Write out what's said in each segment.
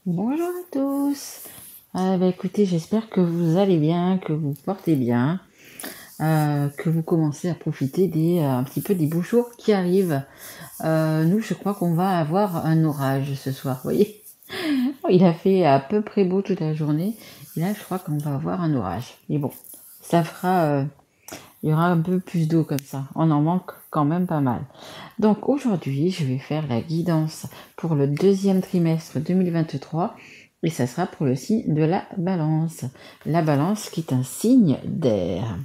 Bonjour à tous. Écoutez, j'espère que vous allez bien, que vous portez bien, que vous commencez à profiter un petit peu des beaux jours qui arrivent. Nous, je crois qu'on va avoir un orage ce soir, vous voyez. Il a fait à peu près beau toute la journée. Et là, je crois qu'on va avoir un orage. Mais bon, ça fera, il y aura un peu plus d'eau comme ça. On en manque quand même pas mal. Donc aujourd'hui, je vais faire la guidance pour le deuxième trimestre 2023 et ça sera pour le signe de la balance. La balance qui est un signe d'air.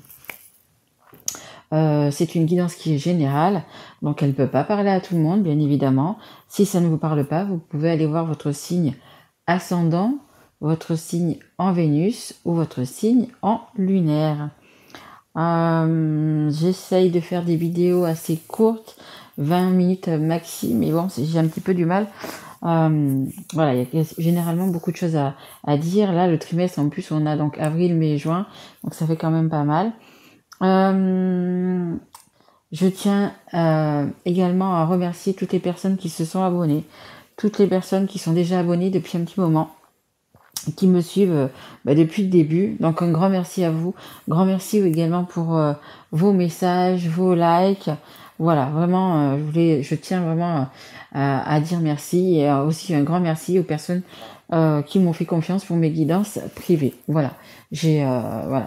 C'est une guidance qui est générale, donc elle ne peut pas parler à tout le monde, bien évidemment. Si ça ne vous parle pas, vous pouvez aller voir votre signe ascendant, votre signe en Vénus ou votre signe en lunaire. J'essaye de faire des vidéos assez courtes, 20 minutes maxi, mais bon, j'ai un petit peu du mal. Voilà, il y a généralement beaucoup de choses à dire. Là, le trimestre, en plus, on a donc avril, mai, juin, donc ça fait quand même pas mal. Je tiens également à remercier toutes les personnes qui se sont abonnées, toutes les personnes qui sont déjà abonnées depuis un petit moment, qui me suivent depuis le début. Donc un grand merci à vous. Grand merci également pour vos messages, vos likes. Voilà, vraiment, je tiens vraiment à dire merci et aussi un grand merci aux personnes qui m'ont fait confiance pour mes guidances privées. Voilà, j'ai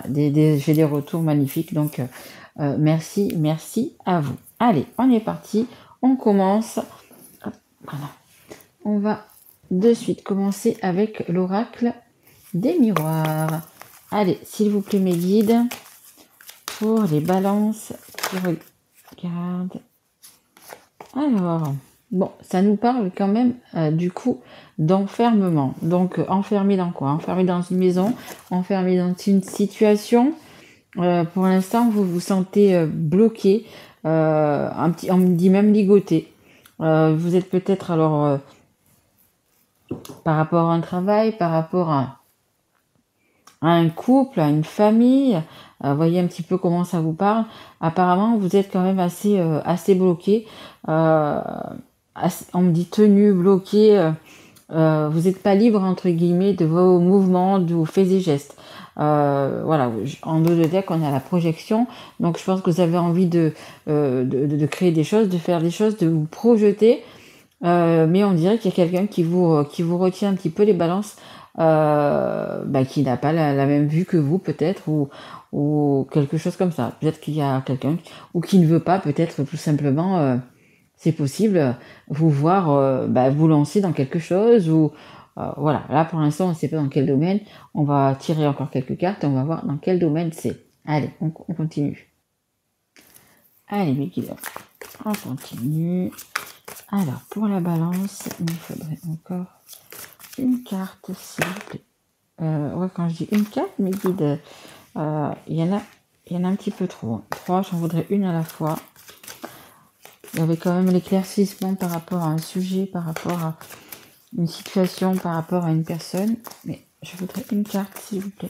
des retours magnifiques. Donc merci à vous. Allez, on est parti. On commence. Hop, voilà. On va de suite commencer avec l'oracle des miroirs. Allez, s'il vous plaît, mes guides, pour les balances qui regardent. Alors, bon, ça nous parle quand même du coup d'enfermement. Donc, enfermé dans quoi? Enfermé dans une maison, enfermé dans une situation. Pour l'instant, vous vous sentez bloqué, on me dit même ligoté. Vous êtes peut-être alors par rapport à un travail, par rapport à un couple, à une famille. Voyez un petit peu comment ça vous parle. Apparemment, vous êtes quand même assez bloqué. On me dit tenu, bloqué. Vous n'êtes pas libre, entre guillemets, de vos mouvements, de vos faits et gestes. Voilà, en dos de deck, on a la projection. Donc, je pense que vous avez envie de créer des choses, de faire des choses, de vous projeter. Mais on dirait qu'il y a quelqu'un qui vous retient un petit peu les balances, qui n'a pas la même vue que vous peut-être, ou quelque chose comme ça. Peut-être qu'il y a quelqu'un ou qui ne veut pas, peut-être tout simplement, c'est possible, vous voir vous lancer dans quelque chose, ou voilà. Là pour l'instant on ne sait pas dans quel domaine. On va tirer encore quelques cartes et on va voir dans quel domaine c'est. Allez, on continue. Allez mes guides, on continue. Alors, pour la balance, il me faudrait encore une carte, s'il vous plaît. Quand je dis une carte, mes guides, il y en a un petit peu trop. 3, j'en voudrais une à la fois. Il y avait quand même l'éclaircissement par rapport à un sujet, par rapport à une situation, par rapport à une personne. Mais je voudrais une carte, s'il vous plaît.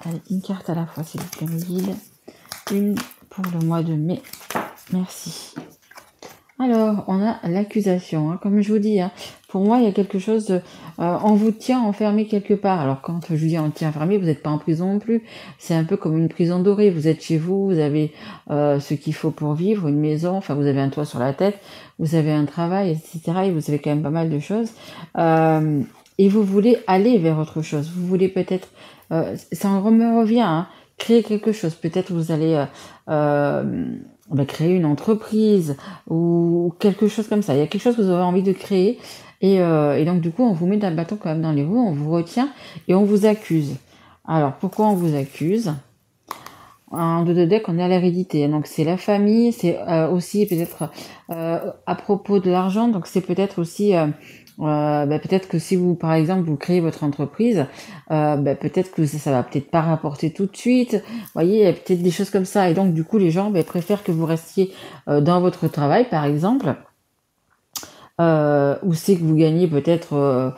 Allez, une carte à la fois, s'il vous plaît, mes guides. Une pour le mois de mai. Merci. Alors, on a l'accusation, comme je vous dis, pour moi, il y a quelque chose de... on vous tient enfermé quelque part. Alors, quand je dis on tient enfermé, vous n'êtes pas en prison non plus. C'est un peu comme une prison dorée. Vous êtes chez vous, vous avez ce qu'il faut pour vivre, une maison, enfin, vous avez un toit sur la tête, vous avez un travail, etc. Et vous avez quand même pas mal de choses. Et vous voulez aller vers autre chose. Vous voulez peut-être... ça me revient, créer quelque chose. Peut-être vous allez... créer une entreprise ou quelque chose comme ça. Il y a quelque chose que vous avez envie de créer et donc du coup on vous met d'un bâton quand même dans les roues, on vous retient et on vous accuse. Alors pourquoi on vous accuse? En dos de deck, on est à l'hérédité, donc c'est la famille, c'est aussi peut-être à propos de l'argent, donc c'est peut-être aussi peut-être que si vous, par exemple, vous créez votre entreprise, peut-être que ça va peut-être pas rapporter tout de suite. Vous voyez, il y a peut-être des choses comme ça. Et donc, du coup, les gens préfèrent que vous restiez dans votre travail, par exemple, où c'est que vous gagnez peut-être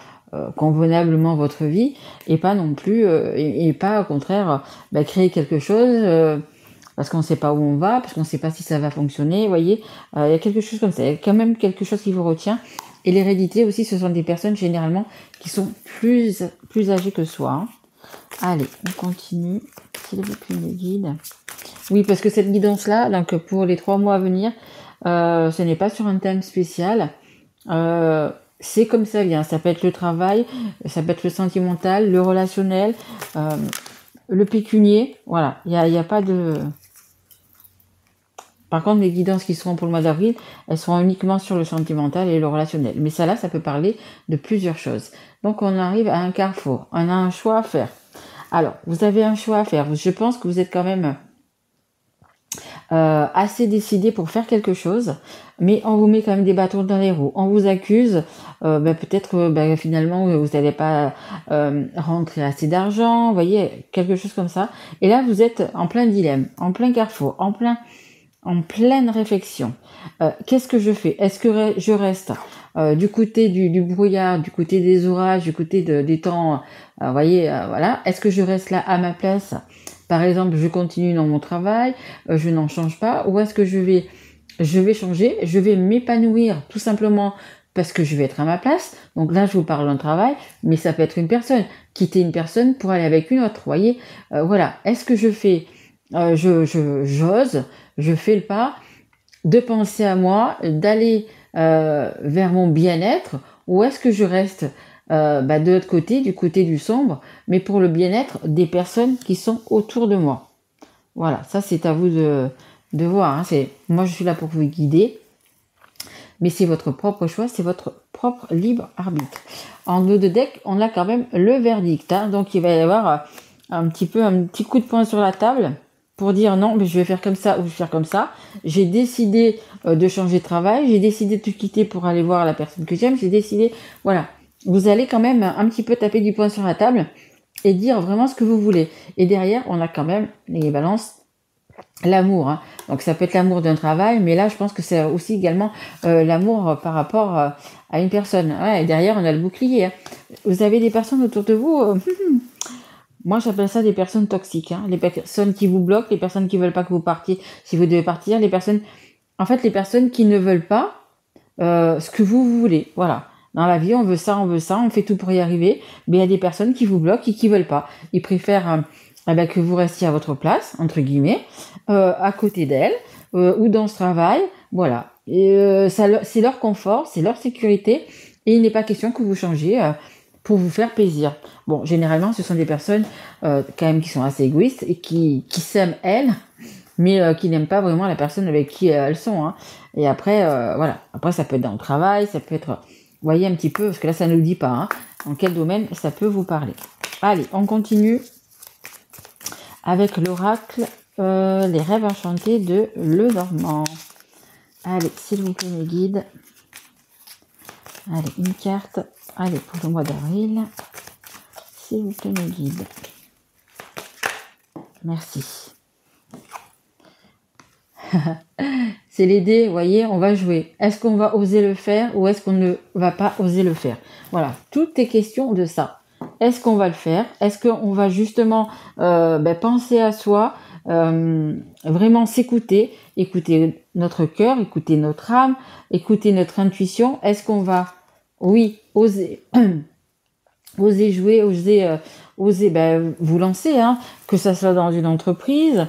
convenablement votre vie, et pas non plus, et pas au contraire, créer quelque chose parce qu'on ne sait pas où on va, parce qu'on ne sait pas si ça va fonctionner, vous voyez, il y a quelque chose comme ça, il y a quand même quelque chose qui vous retient. Et l'hérédité aussi, ce sont des personnes généralement qui sont plus âgées que soi. Hein. Allez, on continue. S'il vous plaît, mes guides. Oui, parce que cette guidance-là, donc pour les 3 mois à venir, ce n'est pas sur un thème spécial. C'est comme ça vient. Ça peut être le travail, ça peut être le sentimental, le relationnel, le pécunier. Voilà, il y a pas de... Par contre, les guidances qui seront pour le mois d'avril, elles seront uniquement sur le sentimental et le relationnel. Mais ça là, ça peut parler de plusieurs choses. Donc on arrive à un carrefour. On a un choix à faire. Alors, vous avez un choix à faire. Je pense que vous êtes quand même assez décidé pour faire quelque chose, mais on vous met quand même des bâtons dans les roues. On vous accuse, peut-être finalement vous n'allez pas rentrer assez d'argent, vous voyez, quelque chose comme ça. Et là, vous êtes en plein dilemme, en plein carrefour, en pleine réflexion. Qu'est-ce que je fais? Est-ce que je reste du côté du brouillard, du côté des orages, du côté des temps, voyez, voilà. Est-ce que je reste là à ma place? Par exemple, je continue dans mon travail, je n'en change pas, ou est-ce que je vais changer, je vais m'épanouir tout simplement parce que je vais être à ma place. Donc là, je vous parle d'un travail, mais ça peut être une personne, quitter une personne pour aller avec une autre, vous voyez. Voilà, est-ce que je fais, j'ose, je fais le pas de penser à moi, d'aller vers mon bien-être, ou est-ce que je reste de l'autre côté, du côté du sombre, mais pour le bien-être des personnes qui sont autour de moi. Voilà, ça c'est à vous de voir. Hein. Moi je suis là pour vous guider, mais c'est votre propre choix, c'est votre propre libre arbitre. En dos de deck, on a quand même le verdict. Hein. Donc il va y avoir un petit coup de poing sur la table pour dire non, mais je vais faire comme ça ou je vais faire comme ça. J'ai décidé de changer de travail, j'ai décidé de te quitter pour aller voir la personne que j'aime, j'ai décidé, voilà. Vous allez quand même un petit peu taper du poing sur la table et dire vraiment ce que vous voulez. Et derrière, on a quand même, les balances, l'amour. Hein. Donc ça peut être l'amour d'un travail, mais là, je pense que c'est aussi également l'amour par rapport à une personne. Ouais, et derrière, on a le bouclier. Hein. Vous avez des personnes autour de vous... moi, j'appelle ça des personnes toxiques. Hein. Les personnes qui vous bloquent, les personnes qui veulent pas que vous partiez si vous devez partir, les personnes... En fait, les personnes qui ne veulent pas ce que vous voulez. Voilà. Dans la vie, on veut ça, on fait tout pour y arriver, mais il y a des personnes qui vous bloquent et qui veulent pas. Ils préfèrent que vous restiez à votre place, entre guillemets, à côté d'elles, ou dans ce travail, voilà. Et c'est leur confort, c'est leur sécurité, et il n'est pas question que vous changiez pour vous faire plaisir. Bon, généralement, ce sont des personnes quand même qui sont assez égoïstes et qui s'aiment elles, mais qui n'aiment pas vraiment la personne avec qui elles sont. Hein. Et après, voilà. Après, ça peut être dans le travail, ça peut être... Vous voyez un petit peu, parce que là, ça ne nous dit pas, hein, dans quel domaine ça peut vous parler. Allez, on continue avec l'oracle, les rêves enchantés de Lenormand. Allez, s'il vous plaît, mes guides. Allez, une carte. Allez, pour le mois d'avril. S'il vous plaît, mes guides. Merci. C'est les dés, vous voyez, on va jouer. Est-ce qu'on va oser le faire ou est-ce qu'on ne va pas oser le faire? Voilà, tout est question de ça. Est-ce qu'on va le faire? Est-ce qu'on va justement penser à soi, vraiment s'écouter, écouter notre cœur, écouter notre âme, écouter notre intuition? Est-ce qu'on va, oui, oser, oser jouer, oser vous lancer, hein, que ça soit dans une entreprise,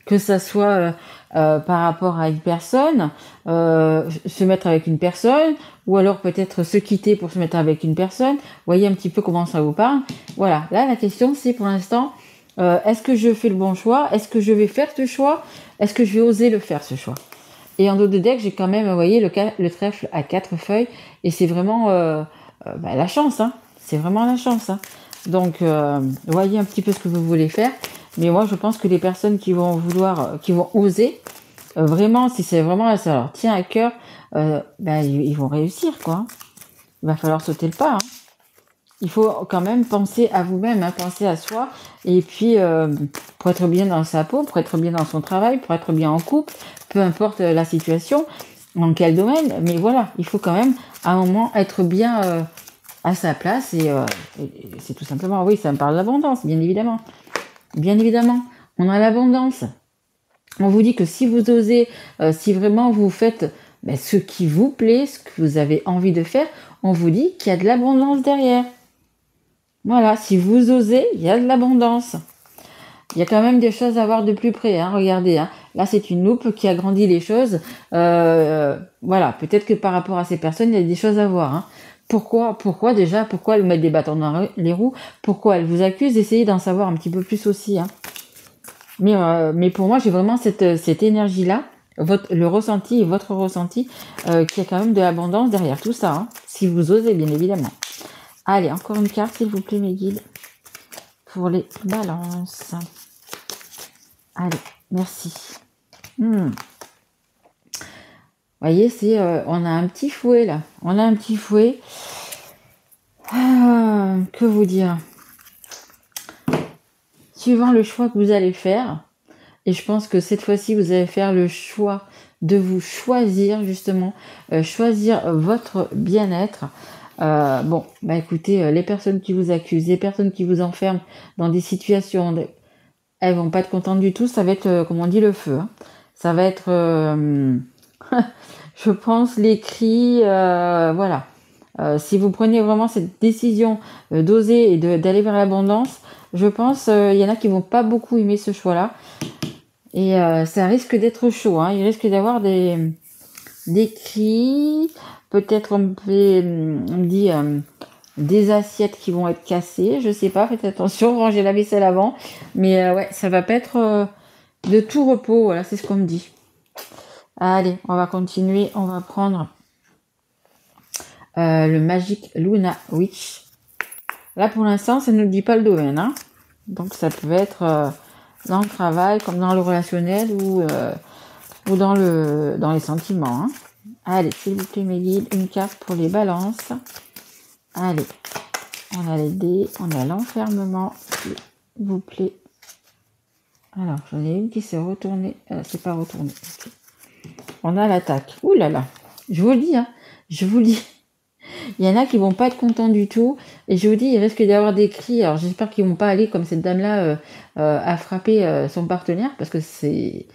que ça soit par rapport à une personne, se mettre avec une personne, ou alors peut-être se quitter pour se mettre avec une personne. Voyez un petit peu comment ça vous parle. Voilà, là la question c'est pour l'instant, est-ce que je fais le bon choix? Est-ce que je vais faire ce choix? Est-ce que je vais oser le faire ce choix? Et en dos de deck, j'ai quand même, vous voyez, le trèfle à 4 feuilles, et c'est vraiment la chance, hein. C'est vraiment la chance, hein. Donc, voyez un petit peu ce que vous voulez faire. Mais moi, je pense que les personnes qui vont vouloir, qui vont oser, vraiment, si c'est vraiment ça leur tient à cœur, ils vont réussir, quoi. Il va falloir sauter le pas. Hein. Il faut quand même penser à vous-même, hein, penser à soi. Et puis, pour être bien dans sa peau, pour être bien dans son travail, pour être bien en couple, peu importe la situation, dans quel domaine. Mais voilà, il faut quand même, à un moment, être bien à sa place. Et c'est tout simplement, oui, ça me parle d'abondance, bien évidemment. Bien évidemment, on a l'abondance. On vous dit que si vous osez, si vraiment vous faites ce qui vous plaît, ce que vous avez envie de faire, on vous dit qu'il y a de l'abondance derrière. Voilà, si vous osez, il y a de l'abondance. Il y a quand même des choses à voir de plus près, hein, regardez. Hein. Là, c'est une loupe qui agrandit les choses. Voilà, peut-être que par rapport à ces personnes, il y a des choses à voir. Hein. Pourquoi déjà, pourquoi elles mettent des bâtons dans les roues? Pourquoi elles vous accusent? Essayez d'en savoir un petit peu plus aussi. Hein. Mais pour moi, j'ai vraiment cette énergie-là, le ressenti et votre ressenti, qu'il y a quand même de l'abondance derrière tout ça. Hein, si vous osez, bien évidemment. Allez, encore une carte, s'il vous plaît, mes guides, pour les balances. Allez, merci. Voyez, on a un petit fouet là. On a un petit fouet. Que vous dire? Suivant le choix que vous allez faire, et je pense que cette fois-ci, vous allez faire le choix de vous choisir, justement, choisir votre bien-être. Écoutez, les personnes qui vous accusent, les personnes qui vous enferment dans des situations, elles vont pas être contentes du tout. Ça va être, comme on dit, le feu. Hein. Ça va être, je pense, les cris, voilà. Si vous prenez vraiment cette décision d'oser et d'aller vers l'abondance, je pense il y en a qui vont pas beaucoup aimer ce choix-là. Et ça risque d'être chaud. Hein. Il risque d'avoir des cris. Peut-être on me dit des assiettes qui vont être cassées. Je sais pas, faites attention, rangez la vaisselle avant. Mais ouais, ça va pas être de tout repos. Voilà, c'est ce qu'on me dit. Allez, on va continuer. On va prendre le Magic Luna Witch. Là, pour l'instant, ça ne nous dit pas le domaine. Hein. Donc, ça peut être dans le travail, comme dans le relationnel ou dans les sentiments. Hein. Allez, s'il vous plaît, mes guides, une carte pour les balances. Allez, on a les dés, on a l'enfermement, s'il vous plaît. Alors, j'en ai une qui s'est retournée. C'est pas retourné. Okay. On a l'attaque. Ouh là là, je vous le dis, hein, je vous le dis. Il y en a qui vont pas être contents du tout. Et je vous dis, il risque d'y avoir des cris. Alors, j'espère qu'ils vont pas aller comme cette dame-là à frapper son partenaire. Parce que c'est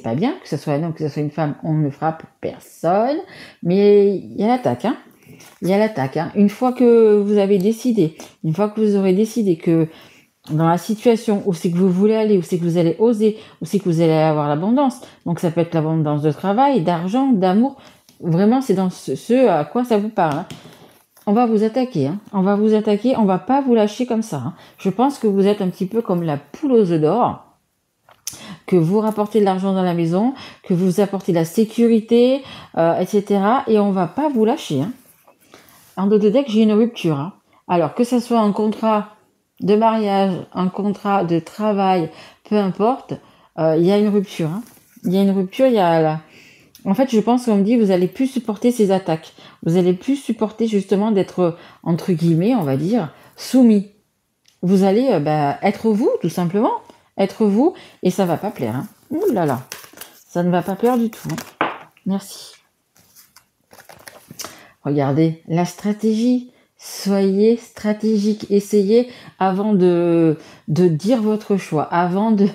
pas bien, que ce soit un homme, que ce soit une femme. On ne frappe personne. Mais il y a l'attaque, hein. Il y a l'attaque, hein. Une fois que vous avez décidé, une fois que vous aurez décidé que dans la situation où c'est que vous voulez aller, où c'est que vous allez oser, où c'est que vous allez avoir l'abondance. Donc, ça peut être l'abondance de travail, d'argent, d'amour. Vraiment, c'est dans ce à quoi ça vous parle. Hein. On va vous attaquer. Hein. On va vous attaquer. On va pas vous lâcher comme ça. Hein. Je pense que vous êtes un petit peu comme la poule aux œufs d'or. Que vous rapportez de l'argent dans la maison, que vous apportez de la sécurité, etc. Et on va pas vous lâcher. Hein. En dos de deck, j'ai une rupture. Hein. Alors, que ce soit un contrat de mariage, un contrat de travail, peu importe, il y a une rupture. Hein. Il y a une rupture, il y a En fait, je pense qu'on me dit, vous allez plus supporter ces attaques. Vous allez plus supporter justement d'être, entre guillemets, on va dire, soumis. Vous allez être vous, tout simplement. Être vous, et ça va pas plaire. Hein. Ouh là là, ça ne va pas plaire du tout. Hein. Merci. Regardez, la stratégie. Soyez stratégique. Essayez avant de dire votre choix, avant de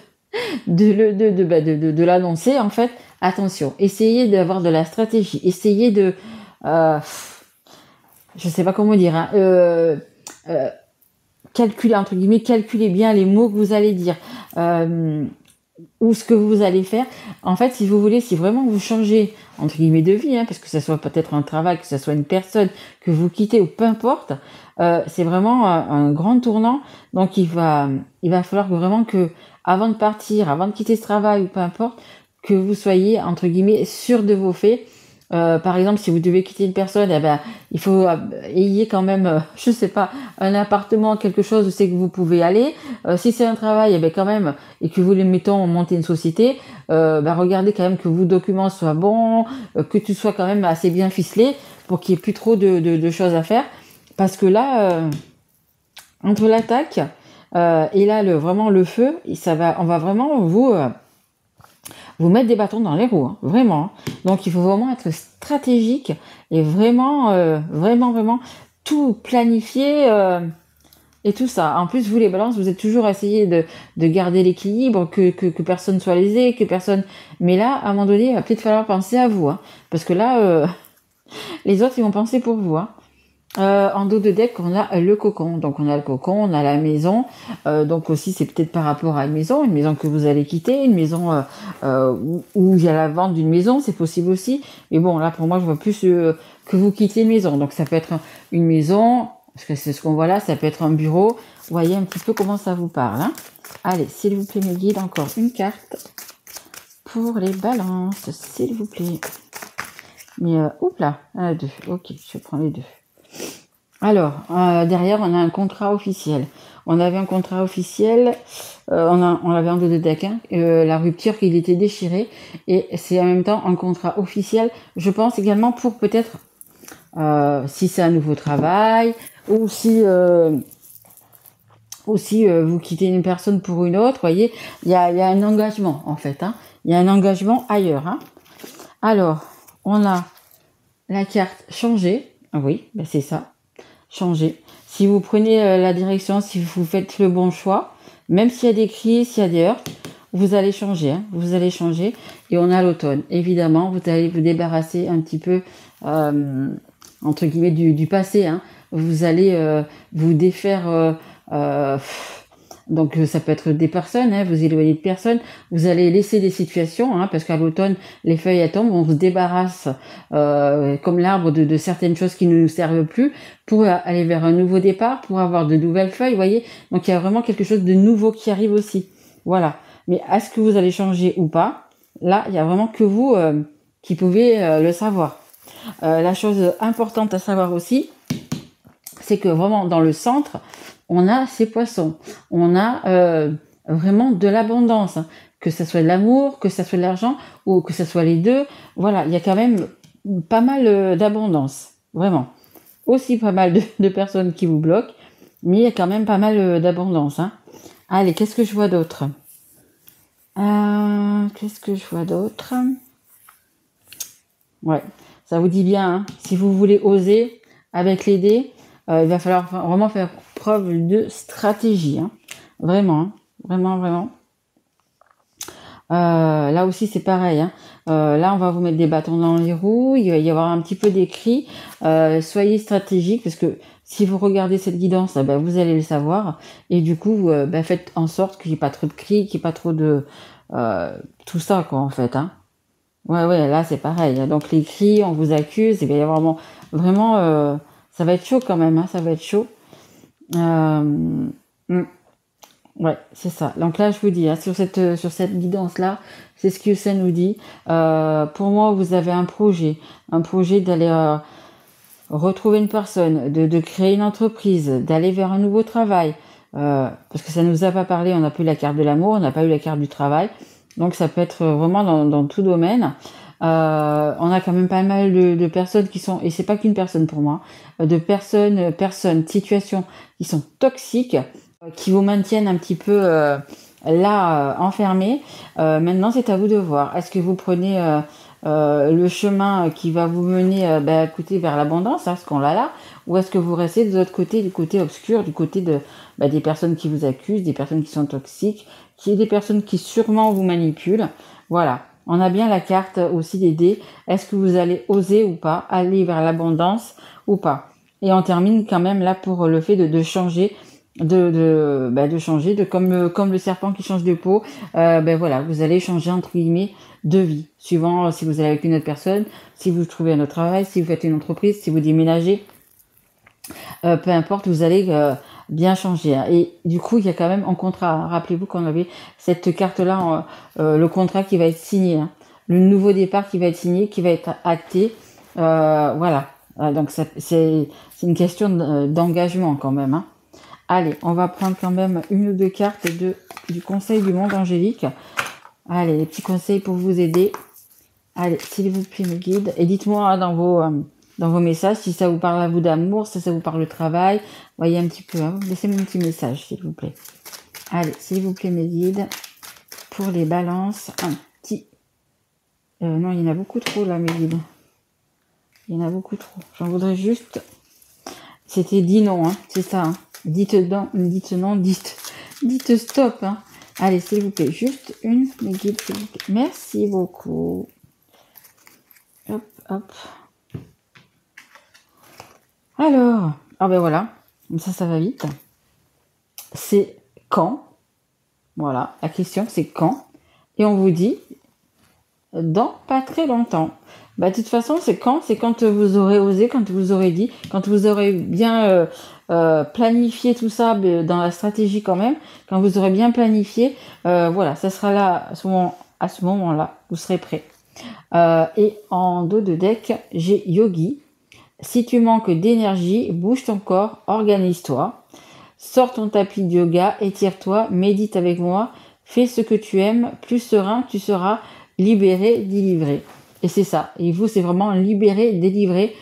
l'annoncer, en fait. Attention, essayez d'avoir de la stratégie, essayez de, je sais pas comment dire, hein, calculez, entre guillemets, calculez bien les mots que vous allez dire, ou ce que vous allez faire. En fait, si vous voulez, si vraiment vous changez, entre guillemets, de vie, hein, parce que ça soit peut-être un travail, que ça soit une personne que vous quittez ou peu importe, c'est vraiment un grand tournant. Donc, il va falloir vraiment que, avant de partir, avant de quitter ce travail ou peu importe, que vous soyez, entre guillemets, sûr de vos faits. Par exemple, si vous devez quitter une personne, il faut ayez quand même, je sais pas, un appartement, quelque chose où c'est que vous pouvez aller. Si c'est un travail, quand même, et que vous les mettons monter une société, regardez quand même que vos documents soient bons, que tout soit quand même assez bien ficelé pour qu'il y ait plus trop de choses à faire. Parce que là, entre l'attaque et là vraiment le feu, on va vraiment vous mettre des bâtons dans les roues, hein, vraiment. Donc, il faut vraiment être stratégique et vraiment tout planifier et tout ça. En plus, vous les balances, vous êtes toujours essayé de garder l'équilibre, que personne soit lésé, que personne... Mais là, à un moment donné, il va peut-être falloir penser à vous, hein, parce que là, les autres, ils vont penser pour vous, hein. En dos de deck, on a le cocon. Donc on a le cocon, on a la maison. Donc aussi, c'est peut-être par rapport à une maison que vous allez quitter, une maison où il y a la vente d'une maison, c'est possible aussi. Mais bon, là pour moi, je vois plus que vous quittez une maison. Donc ça peut être une maison, parce que c'est ce qu'on voit là, ça peut être un bureau. Vous voyez un petit peu comment ça vous parle, hein. Allez, s'il vous plaît, mes guides, encore une carte pour les balances, s'il vous plaît. Mais oups là, deux. Ok, je prends les deux. Alors, derrière, on a un contrat officiel. On avait un contrat officiel, on l'avait en dos de deck, hein, la rupture qu'il était déchiré, et c'est en même temps un contrat officiel, je pense également pour peut-être, si c'est un nouveau travail, ou si vous quittez une personne pour une autre, voyez, il y a un engagement en fait, hein, il y a un engagement ailleurs, hein. Alors, on a la carte changer, oui, ben c'est ça. Changer. Si vous prenez la direction, si vous faites le bon choix, même s'il y a des cris, s'il y a des heurts, vous allez changer, hein, vous allez changer. Et on a l'automne. Évidemment, vous allez vous débarrasser un petit peu, entre guillemets, du passé, hein. Vous allez vous défaire... donc ça peut être des personnes, hein, vous éloignez de personnes, vous allez laisser des situations, hein, parce qu'à l'automne, les feuilles elles tombent, on se débarrasse comme l'arbre de certaines choses qui ne nous servent plus pour aller vers un nouveau départ, pour avoir de nouvelles feuilles, vous voyez. Donc il y a vraiment quelque chose de nouveau qui arrive aussi. Voilà. Mais est-ce que vous allez changer ou pas? Là, il y a vraiment que vous qui pouvez le savoir. La chose importante à savoir aussi, c'est que vraiment dans le centre, on a ces poissons, on a vraiment de l'abondance, hein. Que ça soit de l'amour, que ça soit de l'argent, ou que ça soit les deux. Voilà, il y a quand même pas mal d'abondance, vraiment. Aussi pas mal de personnes qui vous bloquent, mais il y a quand même pas mal d'abondance, hein. Allez, qu'est-ce que je vois d'autre? Qu'est-ce que je vois d'autre? Ouais, ça vous dit bien, hein. Si vous voulez oser avec les dés, il va falloir vraiment faire preuve de stratégie, hein. Vraiment, hein. Vraiment, vraiment. Là aussi, c'est pareil, hein. Là, on va vous mettre des bâtons dans les roues. Il va y avoir un petit peu d'écrit. Soyez stratégique parce que si vous regardez cette guidance, ben, vous allez le savoir. Et du coup, ben, faites en sorte qu'il n'y ait pas trop de cris, qu'il n'y ait pas trop de... tout ça, quoi, en fait, hein. Ouais, là, c'est pareil, hein. Donc, les cris, on vous accuse. Il va y avoir vraiment ça va être chaud quand même, hein. Ça va être chaud. Ouais, c'est ça. Donc là, je vous dis, hein, sur cette guidance-là, c'est ce que ça nous dit. Pour moi, vous avez un projet d'aller retrouver une personne, de créer une entreprise, d'aller vers un nouveau travail. Parce que ça nous a pas parlé, on n'a pas eu la carte de l'amour, on n'a pas eu la carte du travail. Donc ça peut être vraiment dans tout domaine. On a quand même pas mal de personnes qui sont, et c'est pas qu'une personne pour moi, de situations qui sont toxiques, qui vous maintiennent un petit peu là enfermés. Maintenant, c'est à vous de voir. Est-ce que vous prenez le chemin qui va vous mener écoutez, vers l'abondance, hein, ce qu'on a là, ou est-ce que vous restez de l'autre côté, du côté obscur, du côté des personnes qui vous accusent, des personnes qui sont toxiques, des personnes qui sûrement vous manipulent. Voilà. On a bien la carte aussi des dés. Est-ce que vous allez oser ou pas aller vers l'abondance ou pas? Et on termine quand même là pour le fait de changer, de changer, comme le serpent qui change de peau. Voilà, vous allez changer entre guillemets de vie, suivant si vous allez avec une autre personne, si vous trouvez un autre travail, si vous faites une entreprise, si vous déménagez. Peu importe, vous allez bien changer, hein. Et du coup, il y a quand même un contrat, hein. Rappelez-vous qu'on avait cette carte-là, le contrat qui va être signé, hein. Le nouveau départ qui va être signé, qui va être acté. Voilà. Donc, c'est une question d'engagement quand même, hein. Allez, on va prendre quand même une ou deux cartes du conseil du monde angélique. Allez, les petits conseils pour vous aider. Allez, s'il vous plaît, mes guides. Et dites-moi hein, dans vos messages si ça vous parle à vous d'amour, si ça vous parle de travail. Voyez un petit peu, hein. Laissez-moi un petit message, s'il vous plaît. Allez, s'il vous plaît, mes guides. Pour les balances, un petit... non, il y en a beaucoup trop, là, mes guides. Il y en a beaucoup trop. J'en voudrais juste... C'était dit non, hein. C'est ça, hein. Dites non, dites stop. Hein. Allez, s'il vous plaît, juste une guide, s'il vous plaît. Merci beaucoup. Hop, hop. Alors, ah ben voilà, comme ça va vite. C'est quand? Voilà, la question c'est quand? Et on vous dit dans pas très longtemps. Bah, de toute façon, c'est quand vous aurez osé, quand vous aurez dit, quand vous aurez bien planifié tout ça dans la stratégie quand même, quand vous aurez bien planifié, voilà, ça sera là à ce moment-là, vous serez prêt. Et en dos de deck, j'ai Yogi. Si tu manques d'énergie, bouge ton corps, organise-toi. Sors ton tapis de yoga, étire-toi, médite avec moi, fais ce que tu aimes, plus serein tu seras, libéré, délivré. Et c'est ça. Et vous, c'est vraiment libérer, délivrer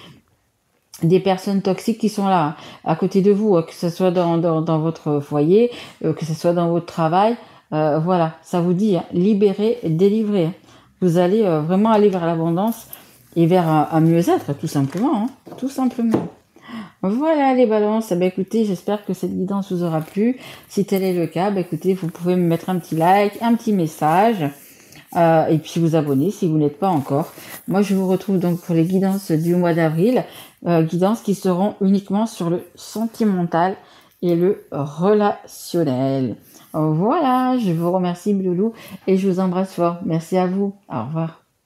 des personnes toxiques qui sont là, à côté de vous, que ce soit dans votre foyer, que ce soit dans votre travail. Voilà, ça vous dit, hein, libérer, délivrer. Vous allez vraiment aller vers l'abondance et vers un mieux-être, tout simplement. Hein, tout simplement. Voilà les balances, bah écoutez, j'espère que cette guidance vous aura plu. Si tel est le cas, bah écoutez, vous pouvez me mettre un petit like, un petit message, et puis vous abonner si vous n'êtes pas encore. Moi, je vous retrouve donc pour les guidances du mois d'avril, guidances qui seront uniquement sur le sentimental et le relationnel. Voilà, je vous remercie Bloulou et je vous embrasse fort. Merci à vous. Au revoir.